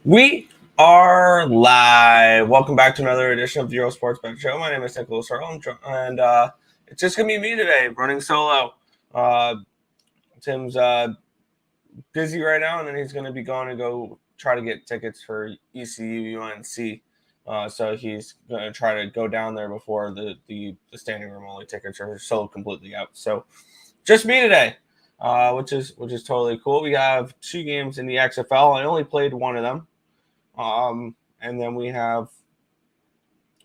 We are live. Welcome back to another edition of the Earle Sports Bet Show. My name is Earle, and it's just going to be me today, running solo. Tim's busy right now, and then he's going to be going to go try to get tickets for ECU UNC. So he's going to try to go down there before the standing room only tickets are sold completely out. So just me today, which is totally cool. We have two games in the XFL. I only played one of them. And then we have,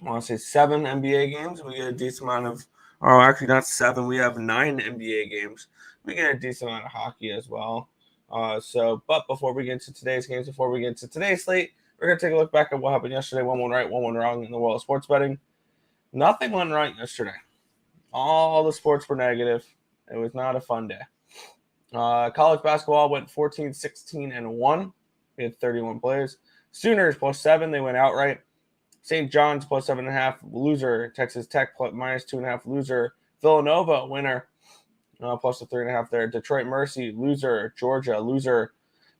I want to say 7 NBA games. We get a decent amount of, actually not 7. We have 9 NBA games. We get a decent amount of hockey as well. But before we get into today's games, before we get into today's slate, we're going to take a look back at what happened yesterday. One went right, one went wrong in the world of sports betting. Nothing went right yesterday. All the sports were negative. It was not a fun day. College basketball went 14, 16, and 1. We had 31 players. Sooners +7, they went outright. St. John's +7.5, loser. Texas Tech -2.5, loser. Villanova, winner, +3.5 there. Detroit Mercy, loser. Georgia, loser.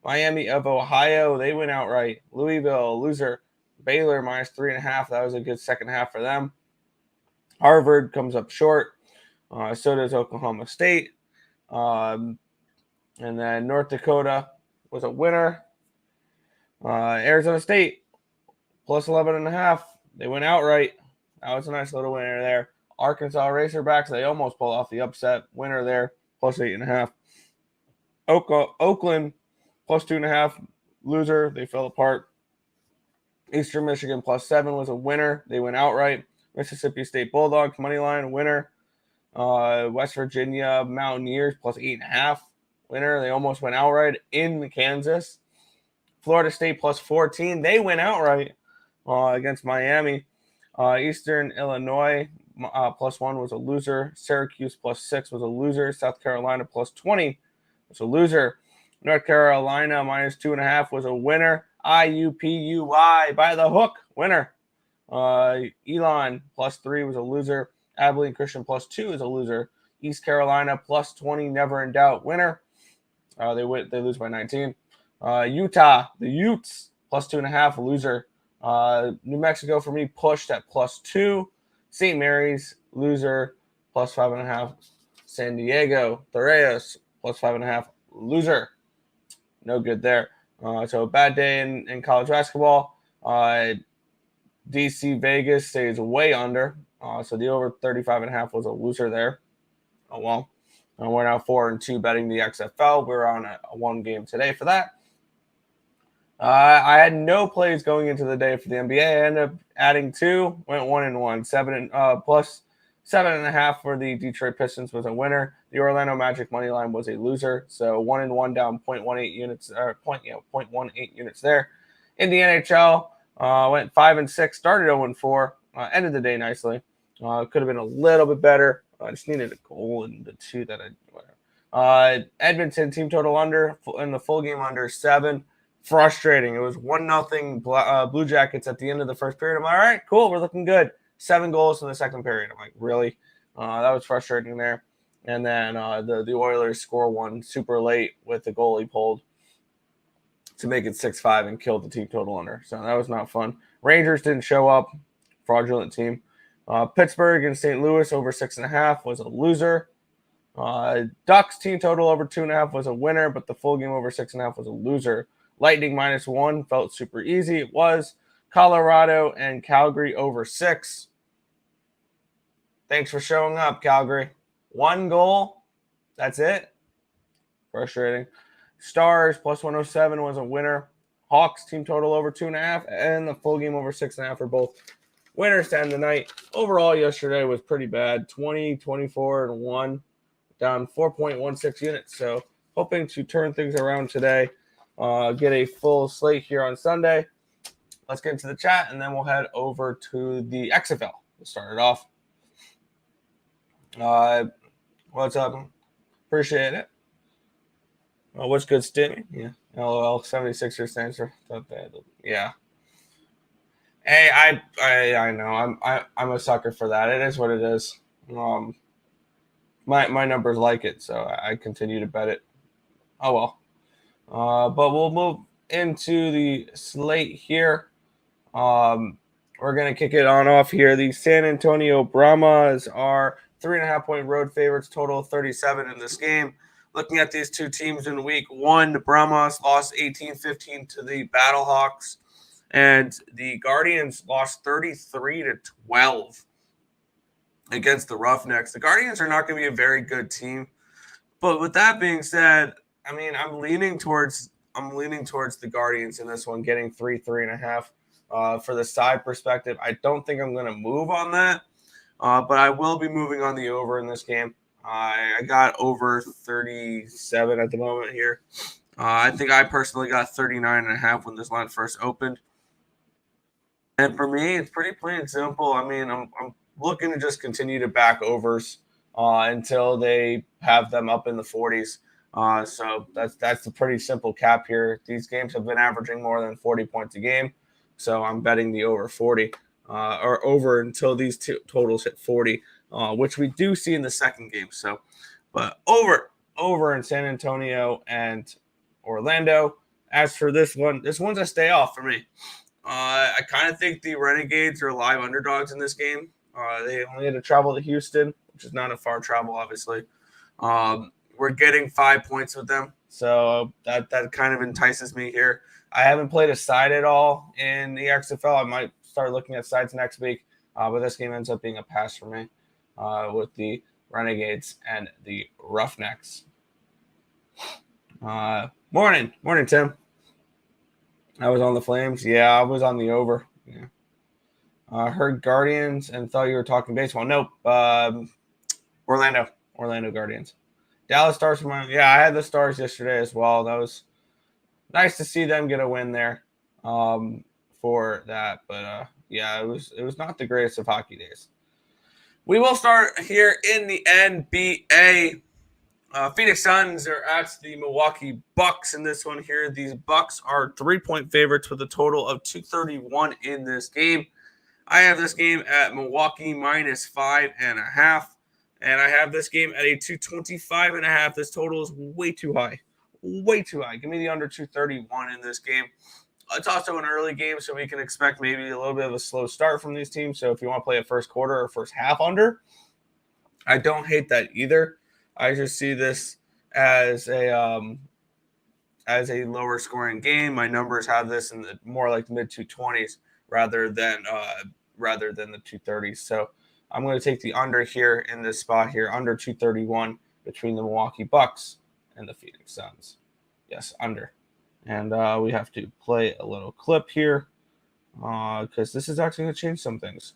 Miami of Ohio, they went outright. Louisville, loser. Baylor -3.5. That was a good second half for them. Harvard comes up short. So does Oklahoma State. And then North Dakota was a winner. Arizona State +11.5. They went outright. That was a nice little winner there. Arkansas Razorbacks, they almost pulled off the upset. Winner there, +8.5. Oakland +2.5. Loser. They fell apart. Eastern Michigan +7 was a winner. They went outright. Mississippi State Bulldogs moneyline winner. West Virginia Mountaineers +8.5. Winner. They almost went outright in Kansas. Florida State +14. They went outright against Miami. Eastern Illinois +1 was a loser. Syracuse +6 was a loser. South Carolina +20 was a loser. North Carolina -2.5 was a winner. IUPUI by the hook, winner. Elon +3 was a loser. Abilene Christian +2 is a loser. East Carolina +20, never in doubt, winner. They lose by 19. Utah, the Utes, +2.5, loser. New Mexico for me pushed at +2. St. Mary's, loser, +5.5. San Diego, Theraeus, +5.5, loser. No good there. So a bad day in college basketball. DC Vegas stays way under. So the over 35.5 was a loser there. Oh well. We're now 4-2 betting the XFL. We're on a one game today for that. I had no plays going into the day for the NBA. I ended up adding 2, went 1-1. 7.5 for the Detroit Pistons was a winner. The Orlando Magic money line was a loser. So 1-1 down 0.18 units, or 0.18 units there. In the NHL, went 5-6, started 0-4, ended the day nicely. Could have been a little bit better. I just needed a goal in the 2 that Edmonton team total under in the full game under 7. Frustrating. It was 1-0 Blue Jackets at the end of the first period. I'm like, all right, cool. We're looking good. 7 goals in the second period. I'm like, really? That was frustrating there. And then the Oilers score one super late with the goalie pulled to make it 6-5 and kill the team total under. So that was not fun. Rangers didn't show up. Fraudulent team. Pittsburgh and St. Louis over 6.5 was a loser. Ducks team total over 2.5 was a winner, but the full game over 6.5 was a loser. Lightning -1 felt super easy. It was. Colorado and Calgary over 6. Thanks for showing up, Calgary. 1 goal. That's it. Frustrating. Stars +107 was a winner. Hawks team total over 2.5 and the full game over 6.5 are both winners to end the night. Overall, yesterday was pretty bad. 20, 24, and 1. Down 4.16 units. So hoping to turn things around today. Get a full slate here on Sunday. Let's get into the chat, and then we'll head over to the XFL. We'll start it off. What's up? Appreciate it. What's good, Stimmy? Yeah. LOL, 76ers stands for. Yeah. Hey, I know. I'm a sucker for that. It is what it is. My numbers like it, so I continue to bet it. Oh well. But we'll move into the slate here. We're going to kick it on off here. The San Antonio Brahmas are 3.5-point road favorites, total of 37 in this game. Looking at these two teams in week one, the Brahmas lost 18-15 to the Battlehawks, and the Guardians lost 33-12 against the Roughnecks. The Guardians are not going to be a very good team. But with that being said, I mean, I'm leaning towards the Guardians in this one, getting 3.5. For the side perspective, I don't think I'm going to move on that, but I will be moving on the over in this game. I got over 37 at the moment here. I think I personally got 39.5 when this line first opened. And for me, it's pretty plain and simple. I mean, I'm looking to just continue to back overs until they have them up in the 40s. So that's a pretty simple cap here. These games have been averaging more than 40 points a game. So I'm betting the over 40 or over until these two totals hit 40, which we do see in the second game. So, but over in San Antonio and Orlando. As for this one's a stay off for me. I kind of think the Renegades are live underdogs in this game. They only had to travel to Houston, which is not a far travel, obviously. We're getting 5 points with them, so that kind of entices me here. I haven't played a side at all in the XFL. I might start looking at sides next week, but this game ends up being a pass for me with the Renegades and the Roughnecks. Morning, Tim. I was on the Flames. Yeah, I was on the over. Yeah. Heard Guardians and thought you were talking baseball. Nope. Orlando Guardians. Dallas Stars for my. Yeah, I had the Stars yesterday as well. That was nice to see them get a win there for that. But yeah, it was not the greatest of hockey days. We will start here in the NBA. Phoenix Suns are at the Milwaukee Bucks in this one here. These Bucks are 3-point favorites with a total of 231 in this game. I have this game at Milwaukee minus 5.5, and I have this game at a 225.5. This total is way too high. Way too high. Give me the under 231 in this game. It's also an early game, so we can expect maybe a little bit of a slow start from these teams. So if you want to play a first quarter or first half under, I don't hate that either. I just see this as a lower scoring game. My numbers have this in the more like mid 220s rather than the 230s. So I'm going to take the under here in this spot here, under 231 between the Milwaukee Bucks and the Phoenix Suns. Yes, under. And we have to play a little clip here because this is actually going to change some things.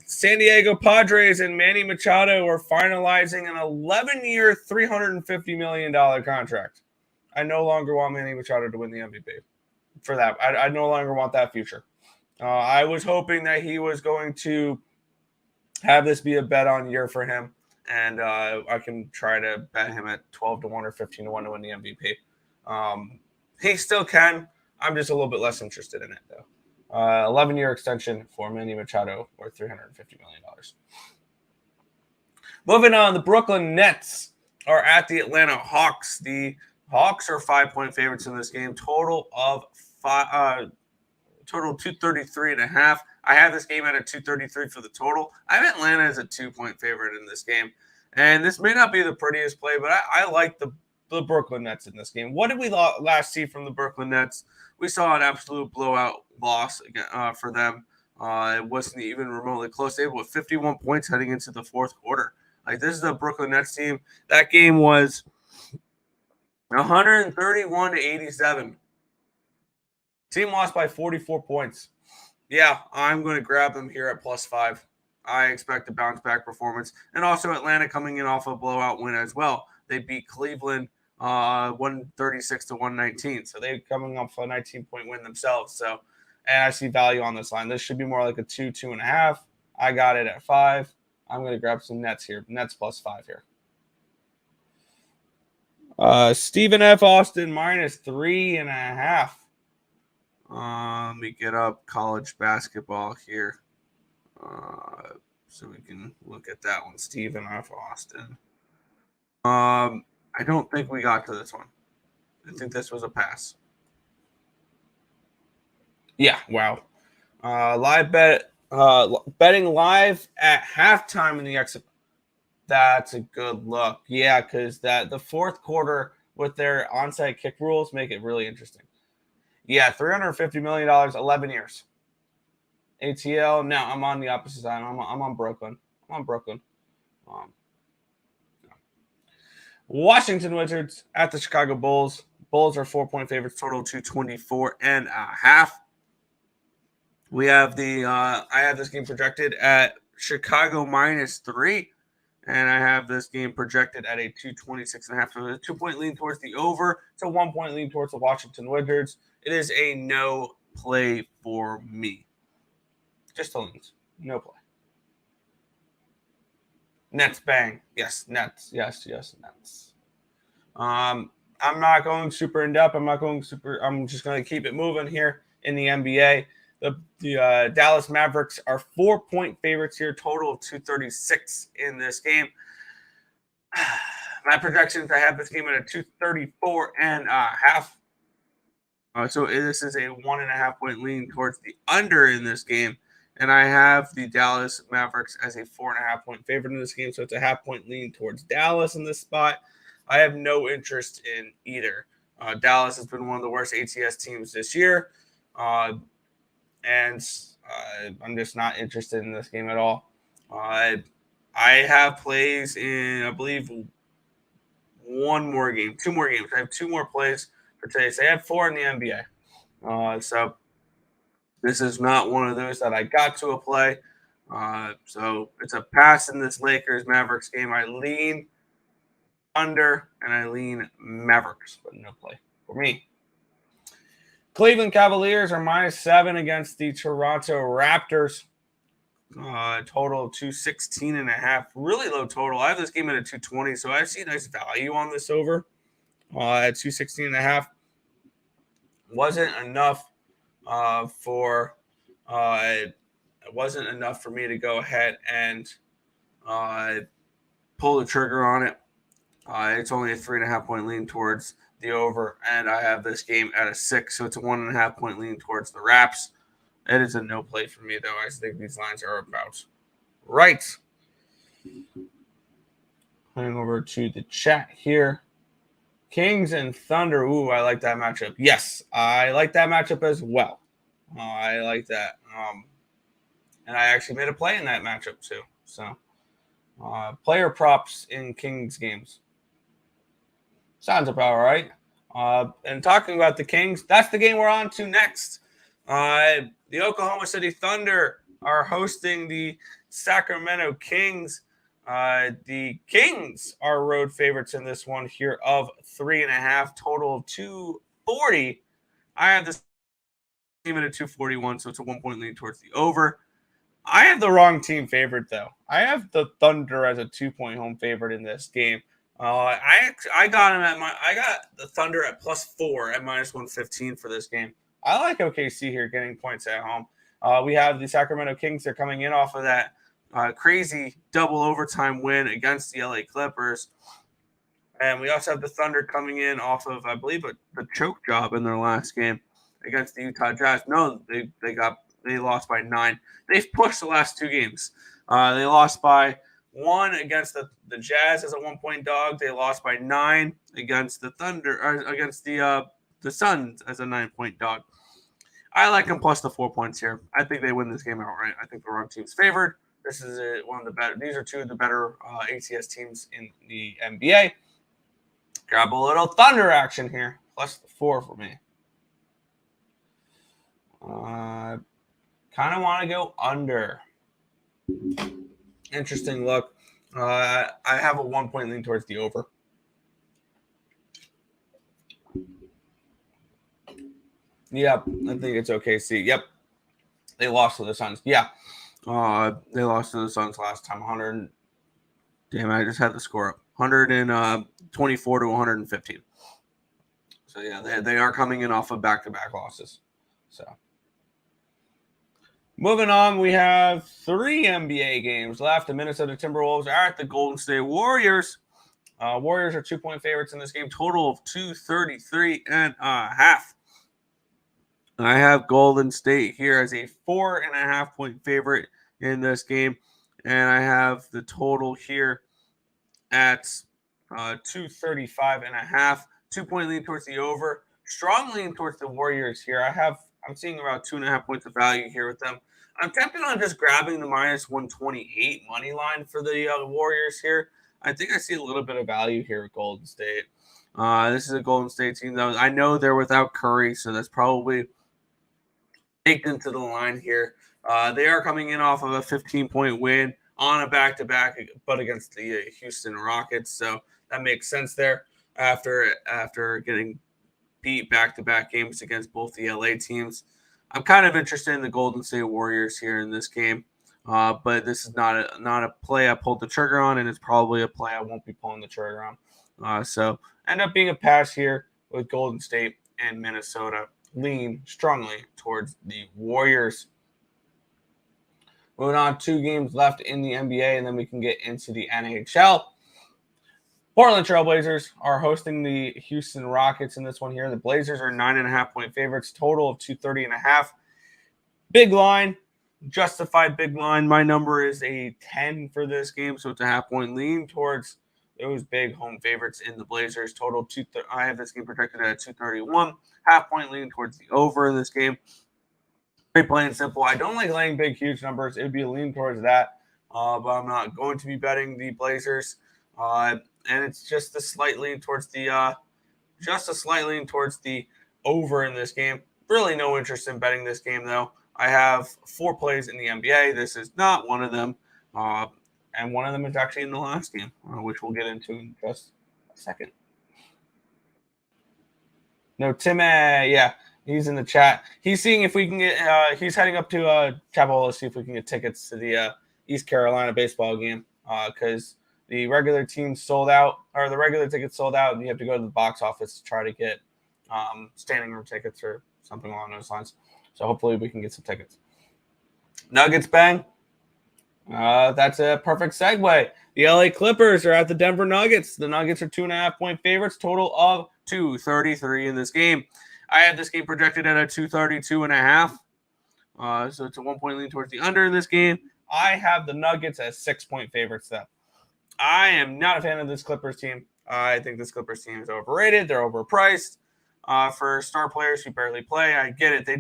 San Diego Padres and Manny Machado are finalizing an 11-year, $350 million contract. I no longer want Manny Machado to win the MVP. For that, I no longer want that future. I was hoping that he was going to have this be a bet on year for him, and I can try to bet him at 12-1 or 15-1 to win the MVP. He still can. I'm just a little bit less interested in it, though. 11-year extension for Manny Machado worth $350 million. Moving on, the Brooklyn Nets are at the Atlanta Hawks. The Hawks are 5-point favorites in this game. Total 233.5. I have this game at a 233 for the total. I have Atlanta as a 2-point favorite in this game. And this may not be the prettiest play, but I like the Brooklyn Nets in this game. What did we last see from the Brooklyn Nets? We saw an absolute blowout loss for them. It wasn't even remotely close. They were 51 points heading into the fourth quarter. Like, this is the Brooklyn Nets team. That game was 131-87. Team lost by 44 points. Yeah, I'm going to grab them here at +5. I expect a bounce-back performance. And also Atlanta coming in off a blowout win as well. They beat Cleveland 136-119. So they're coming off a 19-point win themselves. So, and I see value on this line. This should be more like a 2.5. I got it at 5. I'm going to grab some Nets here. Nets +5 here. Stephen F. Austin -3.5. Let me get up college basketball here. so we can look at that one. Stephen F. Austin. I don't think we got to this one. I think this was a pass. Yeah, wow. Live bet, betting live at halftime in the exit. That's a good look. Yeah, because the fourth quarter with their onside kick rules make it really interesting. Yeah, $350 million, 11 years. ATL. No, I'm on the opposite side. I'm on Brooklyn. I'm on Brooklyn. No. Washington Wizards at the Chicago Bulls. Bulls are 4-point favorites, total 224.5. We have I have this game projected at Chicago -3, and I have this game projected at a 226.5. So a 2-point lean towards the over. It's a 1-point lean towards the Washington Wizards. It is a no play for me. Just a leans. No play. Nets bang. Yes, Nets. Yes, Nets. I'm not going super in depth. I'm just going to keep it moving here in the NBA. The Dallas Mavericks are 4-point favorites here, total of 236 in this game. My projections, I have this game at a 234.5. So this is a 1.5-point lean towards the under in this game. And I have the Dallas Mavericks as a 4.5-point favorite in this game. So it's a 0.5-point lean towards Dallas in this spot. I have no interest in either. Dallas has been one of the worst ATS teams this year. And I'm just not interested in this game at all. I have plays in, I believe, two more games. I have 2 more plays for today. So I had 4 in the NBA. So this is not one of those that I got to a play. So it's a pass in this Lakers-Mavericks game. I lean under and I lean Mavericks, but no play for me. Cleveland Cavaliers are -7 against the Toronto Raptors. Total of 216.5. Really low total. I have this game at a 220, so I see nice value on this over at 216.5. Wasn't enough for me to go ahead and pull the trigger on it. It's only a 3.5-point lean towards the over, and I have this game at a 6, so it's a 1.5-point lean towards the Raps. It is a no play for me, though. I think these lines are about right. Going over to the chat here. Kings and Thunder. Ooh, I like that matchup. Yes, I like that matchup as well. I like that. And I actually made a play in that matchup too. So, player props in Kings games. Sounds about right. And talking about the Kings, that's the game we're on to next. The Oklahoma City Thunder are hosting the Sacramento Kings. The Kings are road favorites in this one here of 3.5, total of 240. I have this team at a 241, so it's a 1-point lean towards the over. I have the wrong team favorite, though. I have the Thunder as a 2-point home favorite in this game. I got the Thunder at +4 at -115 for this game. I like OKC here getting points at home. We have the Sacramento Kings. They're coming in off of that crazy double overtime win against the LA Clippers. And we also have the Thunder coming in off of, I believe, the choke job in their last game against the Utah Jazz. No, they lost by 9. They've pushed the last 2 games. They lost by 1 against the Jazz as a 1-point dog. They lost by 9 against the Thunder, or against the Suns as a 9-point dog. I like them plus the 4 points here. I think they win this game outright. I think the wrong team's favored. This is one of the better. These are 2 of the better ATS teams in the NBA. Grab a little Thunder action here. Plus the 4 for me. Kind of want to go under. Interesting look. I have a 1-point lean towards the over. Yep, I think it's OKC. Yep, they lost to the Suns. Yeah, they lost to the Suns last time. 100. Damn, I just had the score up. 124 to 115. So yeah, they are coming in off of back-to-back losses. So Moving on, we have 3 NBA games left. The Minnesota Timberwolves are at the Golden State Warriors. Warriors are 2-point favorites in this game, total of 233.5. I have Golden State here as a 4.5-point favorite in this game, and I have the total here at 235.5. 2-point lean towards the over. Strong lean towards the Warriors here. I'm seeing about 2.5 points of value here with them. I'm tempted on just grabbing the minus 128 money line for the Warriors here. I think I see a little bit of value here with Golden State. This is a Golden State team, though. I know they're without Curry, so that's probably baked into the line here. They are coming in off of a 15-point win on a back-to-back, but against the Houston Rockets. So that makes sense there after getting beat back-to-back games against both the LA teams. I'm kind of interested in the Golden State Warriors here in this game, but this is not a play I pulled the trigger on, and it's probably a play I won't be pulling the trigger on. So end up being a pass here with Golden State and Minnesota. Lean strongly towards the Warriors. Moving on, 2 games left in the NBA, and then we can get into the NHL. Portland Trailblazers are hosting the Houston Rockets in this one here. The Blazers are 9.5-point favorites, total of 230.5. Big line, justified big line. My number is a 10 for this game, so it's a half-point lean towards those big home favorites in the Blazers. Total I have this game projected at 231. Half-point lean towards the over in this game. Very plain and simple. I don't like laying big, huge numbers. It would be a lean towards that, but I'm not going to be betting the Blazers. And it's just a slight lean towards the over in this game. Really no interest in betting this game, though. I have 4 plays in the NBA. This is not one of them. And one of them is actually in the last game, which we'll get into in just a second. No, Tim, yeah, he's in the chat. He's seeing if we can get, he's heading up to Chapel to see if we can get tickets to the East Carolina baseball game because the regular team sold out, or the regular tickets sold out, and you have to go to the box office to try to get standing room tickets or something along those lines. So hopefully we can get some tickets. Nuggets bang. That's a perfect segue. The LA Clippers are at the Denver Nuggets. The Nuggets are 2.5-point favorites, total of 233 in this game. I had this game projected at a 232.5. So it's a 1-point lean towards the under in this game. I have the Nuggets as 6-point favorites, though. I am not a fan of this Clippers team. I think this Clippers team is overrated. They're overpriced for star players who barely play. I get it. They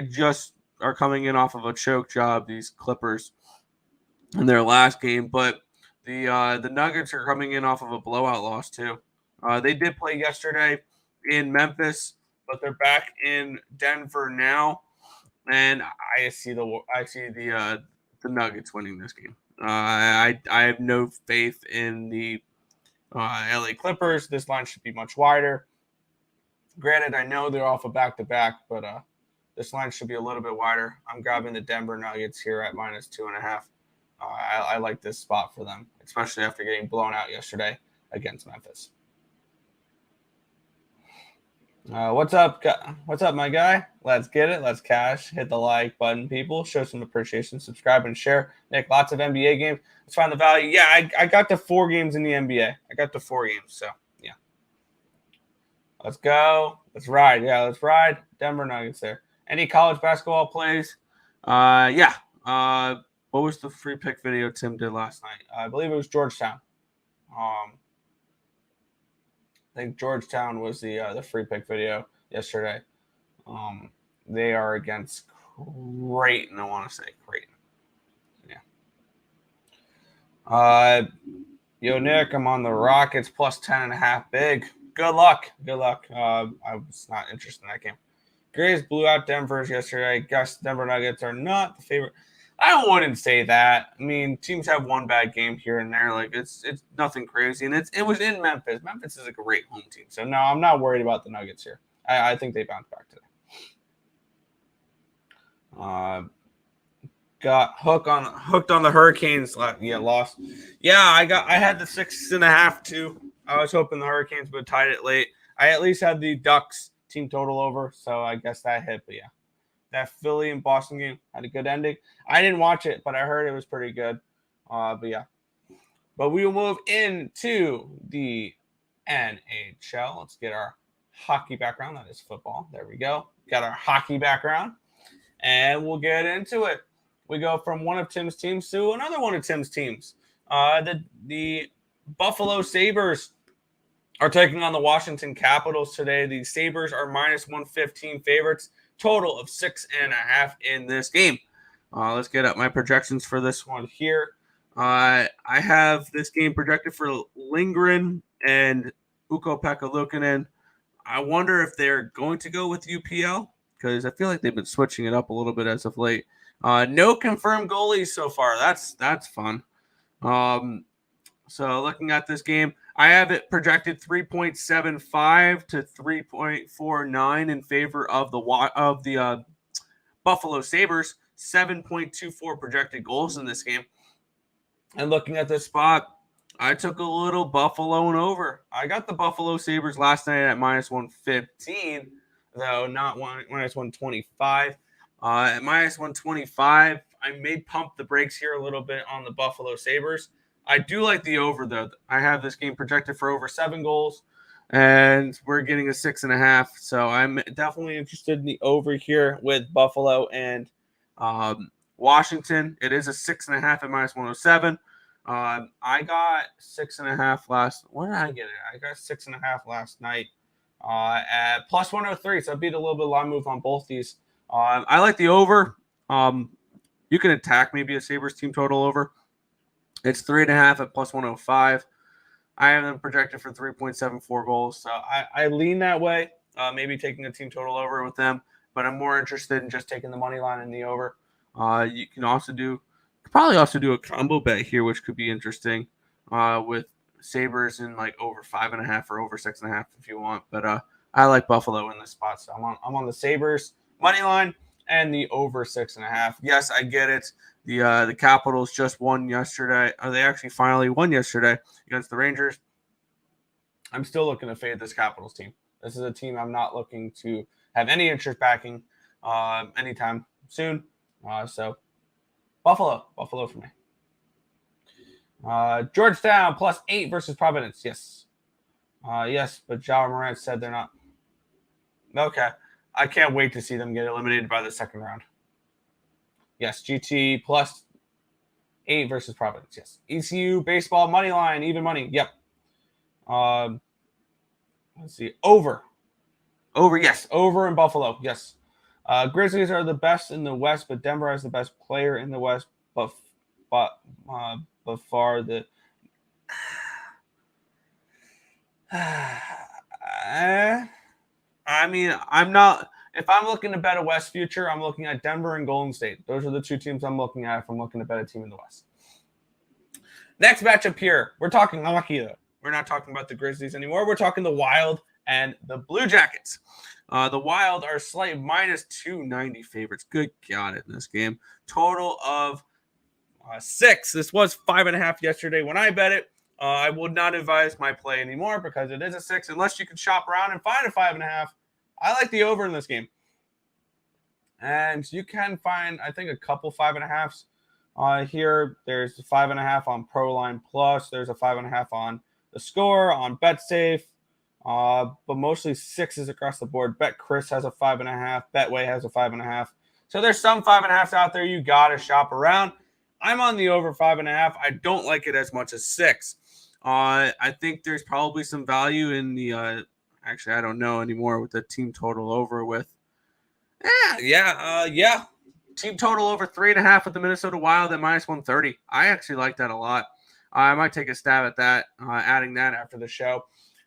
just are coming in off of a choke job, these Clippers, in their last game. But the Nuggets are coming in off of a blowout loss too. They did play yesterday in Memphis, but they're back in Denver now, and I see the Nuggets winning this game. I have no faith in the LA Clippers. This line should be much wider. Granted, I know they're off a back-to-back, but this line should be a little bit wider. I'm grabbing the Denver Nuggets here at minus 2.5. I like this spot for them, especially after getting blown out yesterday against Memphis. What's up, my guy? Let's get it. Let's cash. Hit the like button, people. Show some appreciation. Subscribe and share. Nick, lots of NBA games. Let's find the value. Yeah, I got to 4 games in the NBA. I got to 4 games. So, yeah. Let's go. Let's ride. Yeah, let's ride. Denver Nuggets there. Any college basketball plays? Yeah. What was the free pick video Tim did last night? I believe it was Georgetown. I think Georgetown was the free pick video yesterday. They are against Creighton, I want to say. Creighton. Yeah. Yo, Nick, I'm on the Rockets plus 10.5 big. Good luck. I was not interested in that game. Grays blew out Denver's yesterday. I guess Denver Nuggets are not the favorite. I wouldn't say that. I mean, teams have one bad game here and there. Like it's nothing crazy, and it was in Memphis. Memphis is a great home team, so no, I'm not worried about the Nuggets here. I think they bounce back today. Got hooked on the Hurricanes. Yeah, lost. Yeah, I had the 6.5 too. I was hoping the Hurricanes would tie it late. I at least had the Ducks team total over, so I guess that hit. But yeah, That Philly and Boston game had a good ending. I didn't watch it, but I heard it was pretty good. But yeah. But we will move into the NHL. Let's get our hockey background. That is football. There we go. Got our hockey background. And we'll get into it. We go from one of Tim's teams to another one of Tim's teams. The Buffalo Sabres are taking on the Washington Capitals today. The Sabres are minus 115 favorites, total of 6.5 in this game. Let's get up my projections for this one here. I have this game projected for Lindgren and Ukko-Pekka Luukkonen. I wonder if they're going to go with UPL because I feel like they've been switching it up a little bit as of late. No confirmed goalies so far. That's fun. So looking at this game, I have it projected 3.75 to 3.49 in favor of the Buffalo Sabres. 7.24 projected goals in this game. And looking at this spot, I took a little Buffalo and over. I got the Buffalo Sabres last night at minus 115, though not minus 125. At minus 125, I may pump the brakes here a little bit on the Buffalo Sabres. I do like the over, though. I have this game projected for over 7 goals, and we're getting a 6.5. So I'm definitely interested in the over here with Buffalo and Washington. It is a 6.5 at minus 107. I got 6.5 last. When did I get it? I got 6.5 last night at plus 103. So I beat a little bit of line move on both these. I like the over. You can attack maybe a Sabres team total over. It's 3.5 at plus 105. I have them projected for 3.74 goals. So I lean that way. Maybe taking a team total over with them, but I'm more interested in just taking the money line in the over. You can probably also do a combo bet here, which could be interesting with Sabres in like over 5.5 or over 6.5 if you want. But I like Buffalo in this spot, so I'm on the Sabres money line and the over 6.5. Yes, I get it. The Capitals just won yesterday. They actually finally won yesterday against the Rangers. I'm still looking to fade this Capitals team. This is a team I'm not looking to have any interest backing anytime soon. So Buffalo for me. Georgetown plus 8 versus Providence. Yes. Yes, but Java Moran said they're not. Okay. I can't wait to see them get eliminated by the second round. Yes, GT plus 8 versus Providence. Yes. ECU baseball money line, even money. Yep. Let's see. Over. Yes. Over in Buffalo. Yes. Grizzlies are the best in the West, but Denver has the best player in the West. But far the. I mean, I'm not. If I'm looking to bet a West future, I'm looking at Denver and Golden State. Those are the two teams I'm looking at if I'm looking to bet a team in the West. Next matchup here, we're talking hockey, though. We're not talking about the Grizzlies anymore. We're talking the Wild and the Blue Jackets. The Wild are slight minus 290 favorites. Good God, in this game. Total of 6. This was 5.5 yesterday when I bet it. I would not advise my play anymore because it is a 6 unless you can shop around and find a 5.5. I like the over in this game. And you can find, I think, a couple 5.5s here. There's a 5.5 on ProLine Plus. There's a 5.5 on the score, on BetSafe. But mostly 6s across the board. BetChris has a 5.5. Betway has a 5.5. So there's some 5.5s out there you got to shop around. I'm on the over 5.5. I don't like it as much as 6. I think there's probably some value in the actually, I don't know anymore with the team total over with. Yeah. Team total over 3.5 with the Minnesota Wild at minus 130. I actually like that a lot. I might take a stab at that, adding that after the show.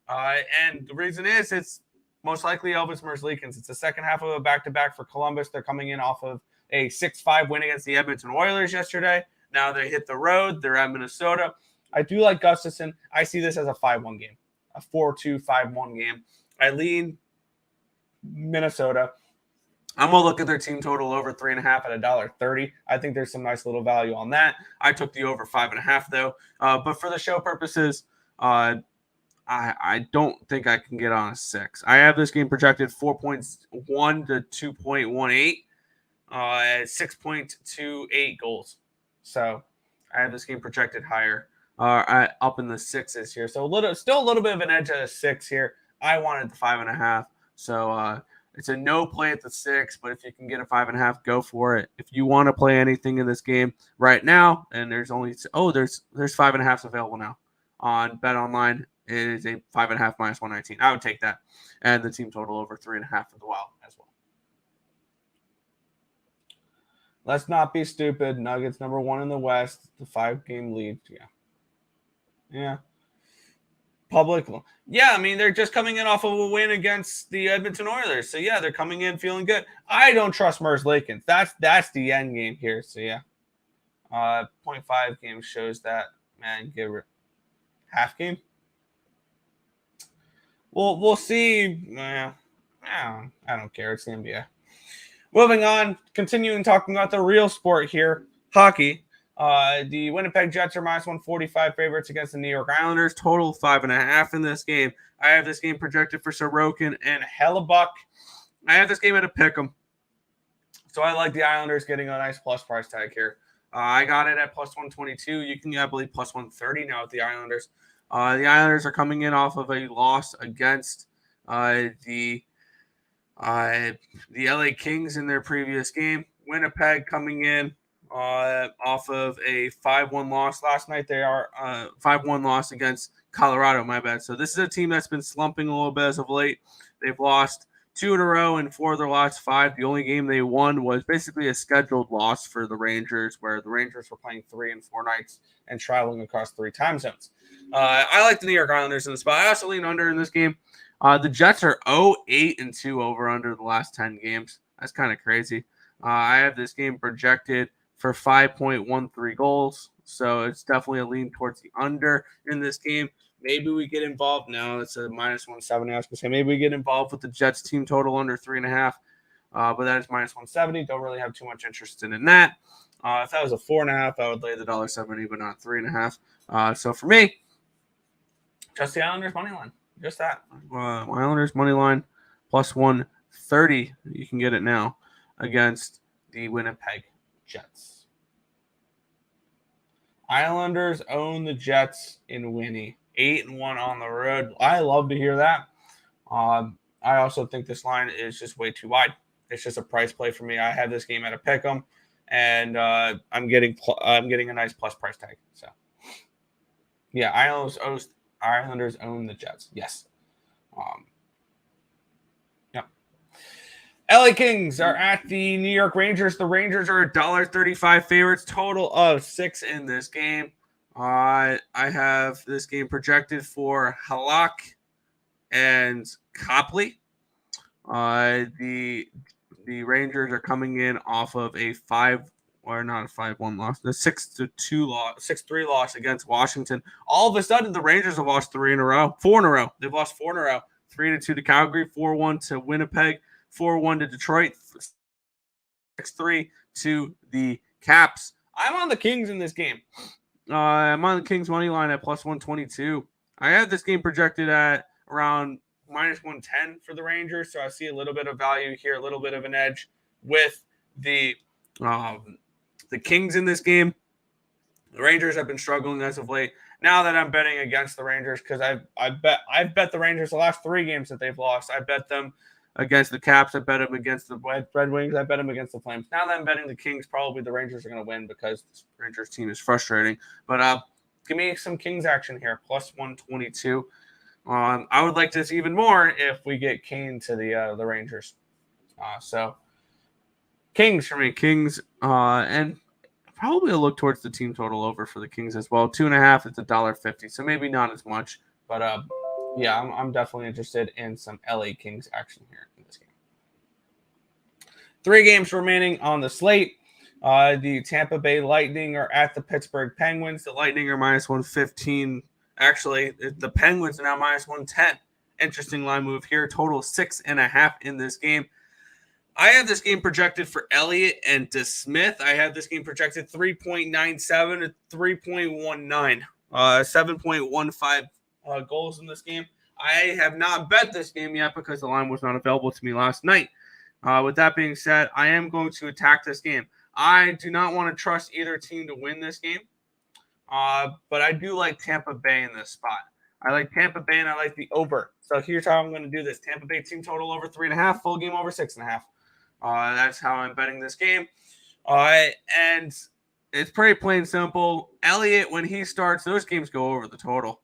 And the reason is it's most likely Elvis Merzlikins. It's the second half of a back-to-back for Columbus. They're coming in off of a 6-5 win against the Edmonton Oilers yesterday. Now they hit the road. They're at Minnesota. I do like Gustafsson. I see this as a 5-1 game, a 4-2, 5-1 game. I lean Minnesota. I'm going to look at their team total over 3.5 at $1.30. I think there's some nice little value on that. I took the over 5.5, though. But for the show purposes, I don't think I can get on a 6. I have this game projected 4.1 to 2.18. at 6.28 goals. So I have this game projected higher, up in the sixes here. So still a little bit of an edge at a 6 here. I wanted the 5.5. So it's a no play at the 6, but if you can get a 5.5, go for it. If you want to play anything in this game right now, and there's 5.5s available now on Bet Online. It is a 5.5 minus 119. I would take that, and the team total over 3.5 for the Wild as well. Let's not be stupid. Nuggets number 1 in the West, the 5-game lead. Yeah. Public. Yeah, I mean, they're just coming in off of a win against the Edmonton Oilers. So, yeah, they're coming in feeling good. I don't trust Mers Lakins. That's the end game here. So, yeah. 0.5 game shows that. Man, give it half game. We'll see. I don't care. It's the NBA. Moving on, continuing talking about the real sport here, hockey. The Winnipeg Jets are minus 145 favorites against the New York Islanders. Total 5.5 in this game. I have this game projected for Sorokin and Hellebuck. I have this game at a pick'em. So I like the Islanders getting a nice plus price tag here. I got it at plus 122. You can, I believe, plus 130 now with the Islanders. The Islanders are coming in off of a loss against the LA Kings in their previous game. Winnipeg coming in off of a 5-1 loss last night. They are 5-1 loss against Colorado, my bad. So this is a team that's been slumping a little bit as of late. They've lost 2 in a row and 4 of their last 5. The only game they won was basically a scheduled loss for the Rangers, where the Rangers were playing 3 and 4 nights and traveling across 3 time zones. I like the New York Islanders in the spot. I also lean under in this game. The Jets are 0-8-2 over under the last 10 games. That's kind of crazy. I have this game projected for 5.13 goals, so it's definitely a lean towards the under in this game. Maybe we get involved. No, it's a minus 170. I was going to say maybe we get involved with the Jets team total under 3.5, but that is minus 170. Don't really have too much interest in that. If that was a 4.5, I would lay the $1.70, but not 3.5. So for me, just the Islanders money line. Just that. Islanders money line plus 130. You can get it now against the Winnipeg Jets. Islanders own the Jets in Winnie. 8-1 on the road. I love to hear that. I also think this line is just way too wide. It's just a price play for me. I have this game at a pick'em, and I'm getting a nice plus price tag. So, yeah, Islanders own the Jets. Yes. Yep. LA Kings are at the New York Rangers. The Rangers are $1.35 favorites. Total of 6 in this game. I have this game projected for Halak and Copley. The Rangers are coming in off of a 5-1 loss, the 6-3 loss against Washington. All of a sudden, the Rangers have lost 4 in a row. They've lost 4 in a row. 3-2 to Calgary, 4-1 to Winnipeg, 4-1 to Detroit, 6-3 to the Caps. I'm on the Kings in this game. I'm on the Kings money line at plus 122. I have this game projected at around minus 110 for the Rangers, so I see a little bit of value here, a little bit of an edge with the Kings in this game. The Rangers have been struggling as of late. Now that I'm betting against the Rangers, because I've bet the Rangers the last 3 games that they've lost. I bet them against the Caps. I bet them against the Red Wings. I bet them against the Flames. Now that I'm betting the Kings, probably the Rangers are going to win because this Rangers team is frustrating. But give me some Kings action here, plus 122. I would like this even more if we get Kane to the Rangers. So Kings for me. Kings and probably a look towards the team total over for the Kings as well. 2.5. It's $1.50, so maybe not as much. But yeah, I'm definitely interested in some LA Kings action here in this game. 3 games remaining on the slate. The Tampa Bay Lightning are at the Pittsburgh Penguins. The Lightning are minus 115. Actually, the Penguins are now minus 110. Interesting line move here. Total 6.5 in this game. I have this game projected for Elliott and DeSmith. I have this game projected 3.97 to 3.19. 7.15 goals in this game. I have not bet this game yet because the line was not available to me last night. With that being said, I am going to attack this game. I do not want to trust either team to win this game, but I do like Tampa Bay in this spot. I like Tampa Bay and I like the over. So here's how I'm going to do this: Tampa Bay team total over 3.5, full game over 6.5. That's how I'm betting this game. And it's pretty plain simple. Elliott, when he starts, those games go over the total.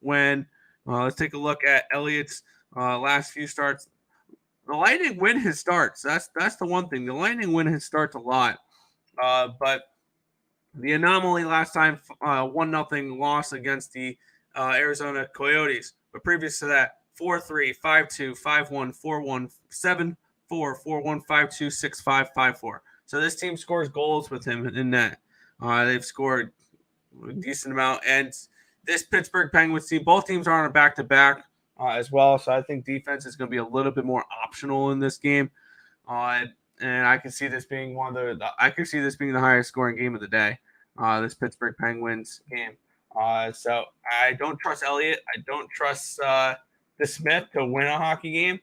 Let's take a look at Elliott's last few starts. The Lightning win his starts. That's the one thing. The Lightning win his starts a lot. But the anomaly last time, 1-0 loss against the Arizona Coyotes. But previous to that, 4-3, 5-2, 5-1, 4-1, 7-4, 4-1, 5-2, 6-5, 5-4. So this team scores goals with him in net. They've scored a decent amount. And this Pittsburgh Penguins team, both teams are on a back-to-back as well. So I think defense is going to be a little bit more optional in this game. And I can see this being the highest scoring game of the day. This Pittsburgh Penguins game. So I don't trust Elliott. I don't trust the Smith to win a hockey game.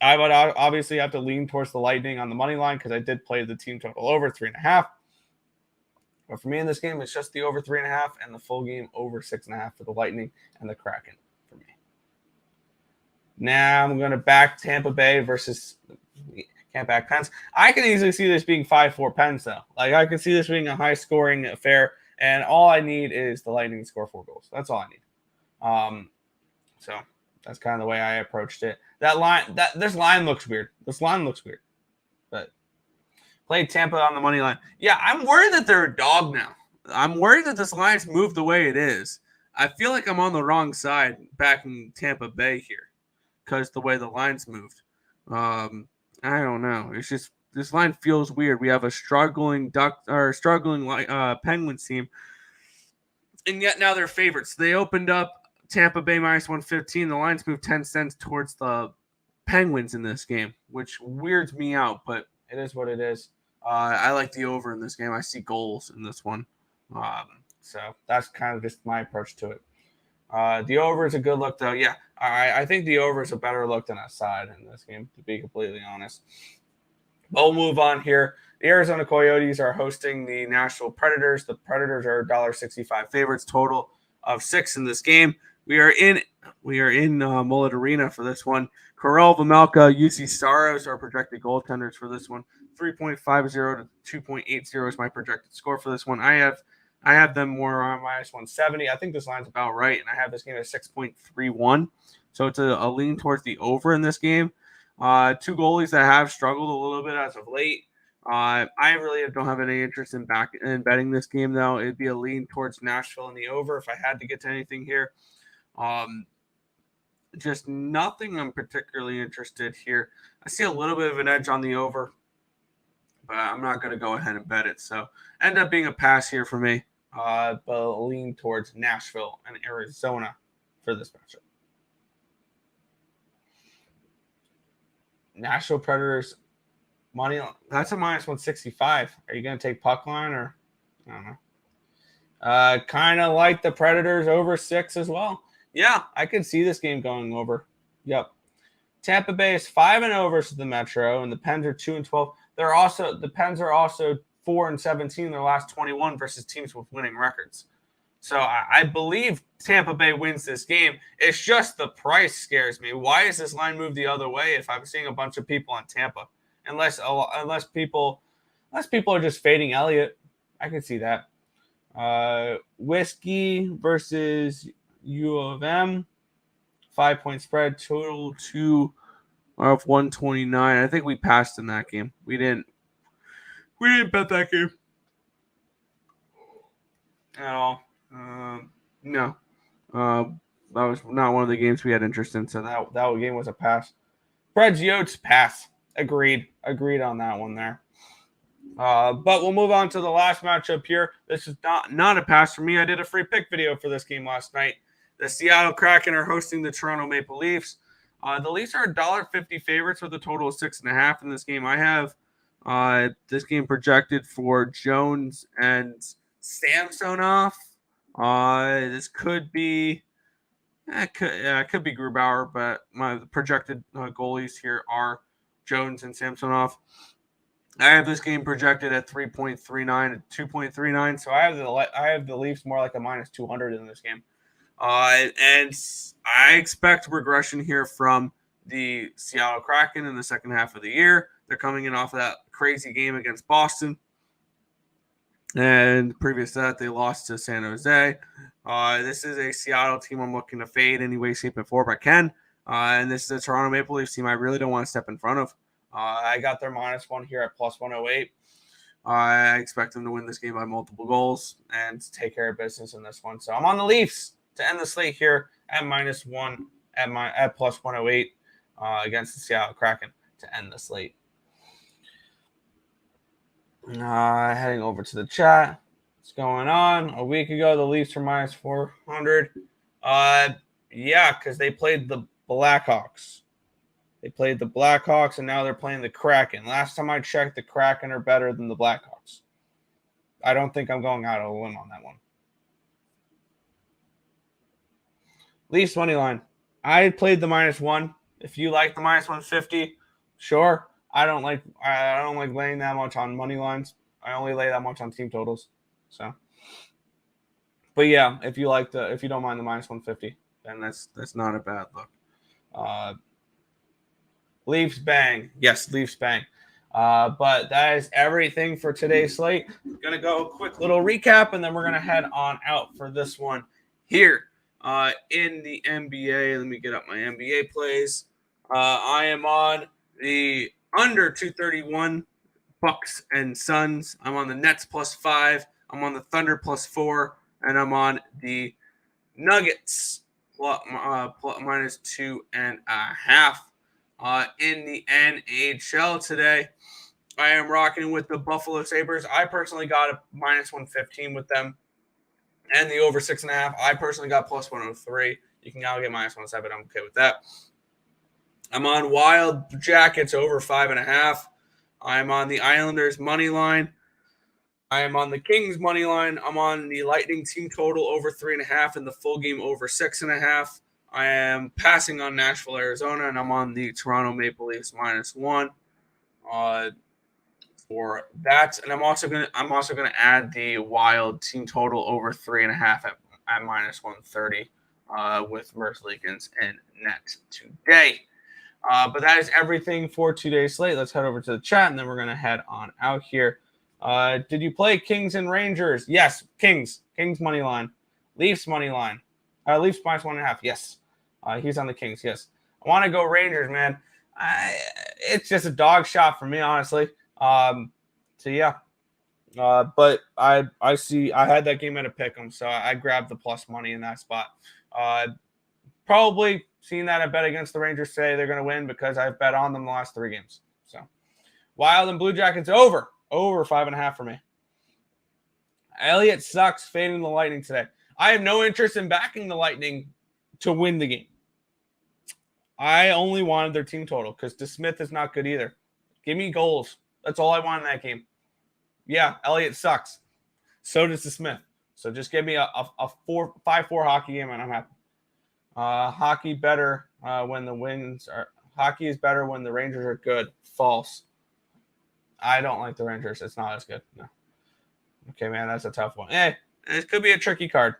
I would obviously have to lean towards the Lightning on the money line because I did play the team total over 3.5. But for me in this game, it's just the over 3.5 and the full game over 6.5 for the Lightning and the Kraken for me. Now I'm going to back Tampa Bay versus can't back Pens. I can easily see this being 5-4 Pens though. Like I can see this being a high scoring affair, and all I need is the Lightning to score 4 goals. That's all I need. So that's kind of the way I approached it. This line looks weird. But played Tampa on the money line. Yeah, I'm worried that they're a dog now. I'm worried that this line's moved the way it is. I feel like I'm on the wrong side backing Tampa Bay here because the way the line's moved. I don't know. It's just this line feels weird. We have a struggling Penguins team, and yet now they're favorites. They opened up Tampa Bay minus 115. The line's moved 10 cents towards the Penguins in this game, which weirds me out, but it is what it is. I like the over in this game. I see goals in this one. So that's kind of just my approach to it. The over is a good look, though. Yeah, I think the over is a better look than a side in this game, to be completely honest. But we'll move on here. The Arizona Coyotes are hosting the Nashville Predators. The Predators are $1.65 favorites, total of 6 in this game. We are in Mullet Arena for this one. Karel Vejmelka, UC Staros are projected goaltenders for this one. 3.50 to 2.80 is my projected score for this one. I have them more on minus 170. I think this line's about right, and I have this game at 6.31. So it's a lean towards the over in this game. 2 goalies that have struggled a little bit as of late. I really don't have any interest in betting this game, though. It'd be a lean towards Nashville in the over if I had to get to anything here. Just nothing I'm particularly interested here. I see a little bit of an edge on the over, but I'm not going to go ahead and bet it. So end up being a pass here for me, but a lean towards Nashville and Arizona for this matchup. Nashville Predators money, that's a minus 165. Are you going to take puck line or I don't know? Kind of like the Predators over 6 as well. Yeah, I could see this game going over. Yep. Tampa Bay is 5-0 versus the Metro, and the Pens are 2-12. The Pens are also 4-17 in their last 21 versus teams with winning records. So I believe Tampa Bay wins this game. It's just the price scares me. Why is this line moved the other way if I'm seeing a bunch of people on Tampa? Unless people are just fading Elliott. I can see that. Whiskey versus U of M. 5-point spread. Total 2 of 129. I think we passed in that game. We didn't bet that game at all. No. That was not one of the games we had interest in, so that game was a pass. Preds Yotes, pass. Agreed on that one there. But we'll move on to the last matchup here. This is not a pass for me. I did a free pick video for this game last night. The Seattle Kraken are hosting the Toronto Maple Leafs. The Leafs are $1.50 favorites with a total of 6.5 in this game. I have this game projected for Jones and Samsonov. This could be It could be Grubauer, but my projected goalies here are Jones and Samsonov. I have this game projected at 3.39 and 2.39, so I have the Leafs more like a minus 200 in this game. And I expect regression here from the Seattle Kraken in the second half of the year. They're coming in off of that crazy game against Boston. And previous to that, they lost to San Jose. This is a Seattle team I'm looking to fade any way, shape, and form I can. And this is a Toronto Maple Leafs team I really don't want to step in front of. I got their -1 here at plus 108. I expect them to win this game by multiple goals and take care of business in this one. So I'm on the Leafs to end the slate here at -1 at plus 108 against the Seattle Kraken to end the slate. Heading over to the chat. What's going on? A week ago, the Leafs were minus 400. Yeah, because they played the Blackhawks. They played the Blackhawks, and now they're playing the Kraken. Last time I checked, the Kraken are better than the Blackhawks. I don't think I'm going out on a limb on that one. Leafs money line. I played the -1. If you like the -150, sure. I don't like laying that much on money lines. I only lay that much on team totals. So, but yeah, if you don't mind the -150, then that's not a bad look. Leafs bang. Yes, Leafs bang. But that is everything for today's slate. Gonna go a quick little recap, and then we're gonna head on out for this one here in the NBA. Let me get up my NBA plays. I am on the under 231 Bucks and Suns. I'm on the Nets +5. I'm on the Thunder +4, and I'm on the Nuggets -2.5. In the NHL today, I am rocking with the Buffalo Sabres. I personally got a -115 with them, and the over 6.5. I personally got +103. You can now get -107. I'm okay with that. I'm on Wild Jackets over 5.5. I'm on the Islanders money line. I am on the Kings money line. I'm on the Lightning team total over 3.5 and the full game over 6.5. I am passing on Nashville, Arizona, and I'm on the Toronto Maple Leafs -1 for that. And I'm also gonna add the Wild team total over 3.5 at -130 with Merzlikins and net today. But that is everything for today's slate. Let's head over to the chat, and then we're going to head on out here. Did you play Kings and Rangers? Yes, Kings. Kings money line. Leafs money line. Leafs -1.5. Yes. He's on the Kings. Yes. I want to go Rangers, man. It's just a dog shot for me, honestly. So, yeah. But I had that game at a pick'em, so I grabbed the plus money in that spot. Probably seeing that I bet against the Rangers today, they're going to win because I've bet on them the last 3 games. So, Wild and Blue Jackets over 5.5 for me. Elliott sucks, fading the Lightning today. I have no interest in backing the Lightning to win the game. I only wanted their team total because DeSmith is not good either. Give me goals. That's all I want in that game. Yeah, Elliott sucks. So does DeSmith. So just give me a 5-4 hockey game and I'm happy. Hockey better when the wins are. Hockey is better when the Rangers are good. False. I don't like the Rangers. It's not as good. No. Okay, man, that's a tough one. Hey, it could be a tricky card.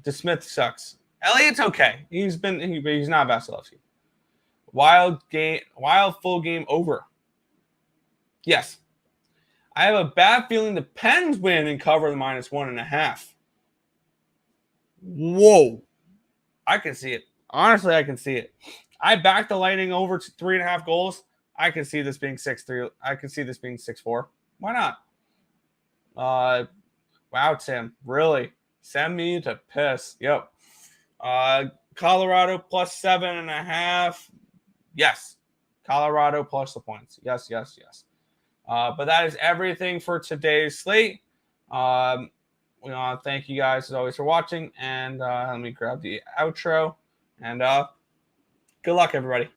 DeSmith sucks. Elliott's okay. He's not Vasilevsky. Wild full game over. Yes. I have a bad feeling the Pens win and cover the -1.5. Whoa. I can see it. Honestly, I can see it. I backed the Lightning over to 3.5 goals. I can see this being 6-3. I can see this being 6-4. Why not? Wow, Tim. Really? Send me to piss. Yep. Colorado +7.5. Yes. Colorado plus the points. Yes. But that is everything for today's slate. We want to thank you guys as always for watching. And let me grab the outro. And good luck, everybody.